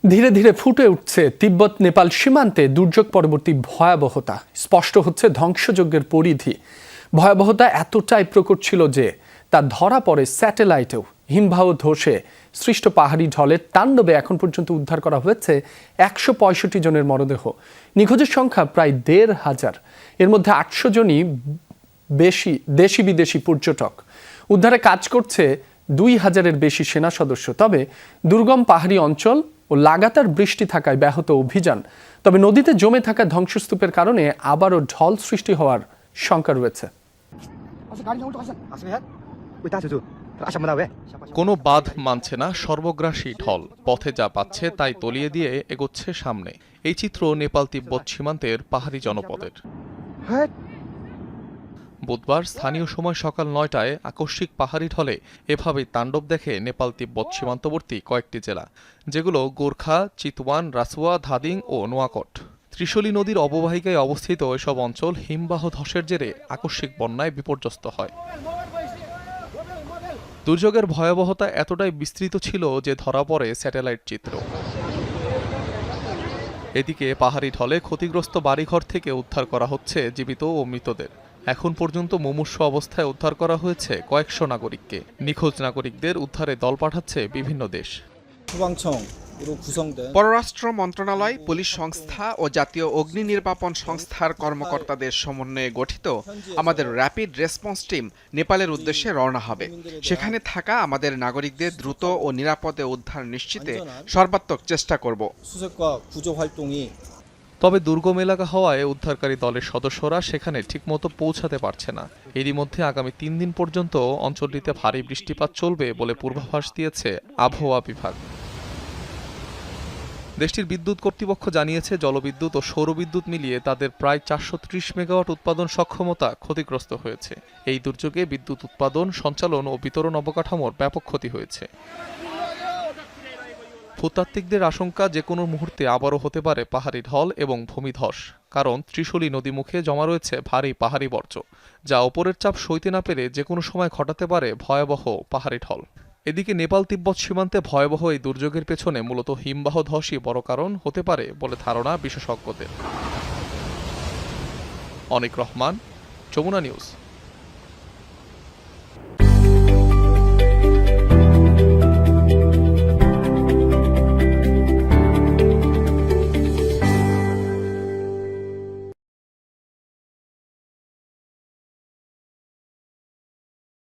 ধীরে ধীরে ফুটে উঠছে তিব্বত নেপাল সীমান্তে দুর্যোগ পরবর্তী ভয়াবহতা। স্পষ্ট হচ্ছে ধ্বংসযজ্ঞের পরিধি। ভয়াবহতা এতটাই প্রকট ছিল যে তা ধরা পড়ে স্যাটেলাইটেও। হিমবাহ ধসে সৃষ্ট পাহাড়ি ঢলের তাণ্ডবে এখন পর্যন্ত উদ্ধার করা হয়েছে ১৬৫ জনের মরদেহ। নিখোঁজের সংখ্যা প্রায় ১৫০০। এর মধ্যে ৮০০ জনই বেশি দেশি বিদেশি পর্যটক। উদ্ধারে কাজ করছে ২,০০০-এর বেশি সেনা সদস্য। তবে দুর্গম পাহাড়ি অঞ্চল ও লাগাতার বৃষ্টি থাকায় ব্যাহত অভিযান। তবে নদীতে জমে থাকা ধ্বংসস্তূপের কারণে আবারও ঢল সৃষ্টি হওয়ার শঙ্কা রয়েছে। কোনো বাঁধ মানছে না সর্বগ্রাসী ঢল। পথে যা পাচ্ছে তাই তলিয়ে দিয়ে এগোচ্ছে সামনে। এই চিত্র নেপাল তিব্বত সীমান্তের পাহাড়ি জনপদের। বুধবার স্থানীয় সময় সকাল ৯টায় আকস্মিক পাহাড়ি ঢলে এভাবেই তাণ্ডব দেখে নেপাল তিব্বত সীমান্তবর্তী কয়েকটি জেলা, যেগুলো গোর্খা, চিতওয়ান, রাসুয়া, ধাদিং ও নোয়াকট। ত্রিশূলী নদীর অববাহিকায় অবস্থিত এসব অঞ্চল হিমবাহ ধসের জেরে আকস্মিক বন্যায় বিপর্যস্ত হয়। দুর্যোগের ভয়াবহতা এতটাই বিস্তৃত ছিল যে ধরা পড়ে স্যাটেলাইট চিত্র। এদিকে পাহাড়ি ঢলে ক্ষতিগ্রস্ত বাড়িঘর থেকে উদ্ধার করা হচ্ছে জীবিত ও মৃতদের। এখন পর্যন্ত মুমূর্ষু অবস্থায় উদ্ধার করা হয়েছে কয়েকশো নাগরিককে। নিখোঁজ নাগরিকদের উদ্ধারে দল পাঠাচ্ছে বিভিন্ন দেশ। পররাষ্ট্র মন্ত্রণালয়, পুলিশ সংস্থা ও জাতীয় অগ্নি নির্বাপন সংস্থার কর্মকর্তাদের সমন্বয়ে গঠিত আমাদের র্যাপিড রেসপন্স টিম নেপালের উদ্দেশ্যে রওনা হবে। সেখানে থাকা আমাদের নাগরিকদের দ্রুত ও নিরাপদে উদ্ধার নিশ্চিতে সর্বাত্মক চেষ্টা করব। তবে দুর্গম এলাকা হওয়ায় উদ্ধারকারী দলের সদস্যরা সেখানে ঠিকমতো পৌঁছাতে পারছে না। এরই মধ্যে আগামী ৩ দিন পর্যন্ত অঞ্চলটিতে ভারী বৃষ্টিপাত চলবে বলে পূর্বাভাস দিয়েছে আবহাওয়া বিভাগ। দেশটির বিদ্যুৎ কর্তৃপক্ষ জানিয়েছে, জলবিদ্যুৎ ও সৌরবিদ্যুৎ মিলিয়ে তাদের প্রায় ৪৩০ মেগাওয়াট উৎপাদন সক্ষমতা ক্ষতিগ্রস্ত হয়েছে। এই দুর্যোগে বিদ্যুৎ উৎপাদন, সঞ্চালন ও বিতরণ অবকাঠামোর ব্যাপক ক্ষতি হয়েছে। ভূতাত্ত্বিকদের আশঙ্কা, যে কোনো মুহূর্তে আবারও হতে পারে পাহাড়ি ঢল এবং ভূমিধস। কারণ ত্রিশূলী নদী মুখে জমা রয়েছে ভারী পাহাড়ি বর্জ্য, যা ওপরের চাপ সইতে না পেরে যে কোনো সময় ঘটাতে পারে ভয়াবহ পাহাড়ি ঢল। এদিকে নেপাল তিব্বত সীমান্তে ভয়াবহ এই দুর্যোগের পেছনে মূলত হিমবাহ ধসই বড় কারণ হতে পারে বলে ধারণা বিশেষজ্ঞদের। অনিক রহমান, যমুনা নিউজ।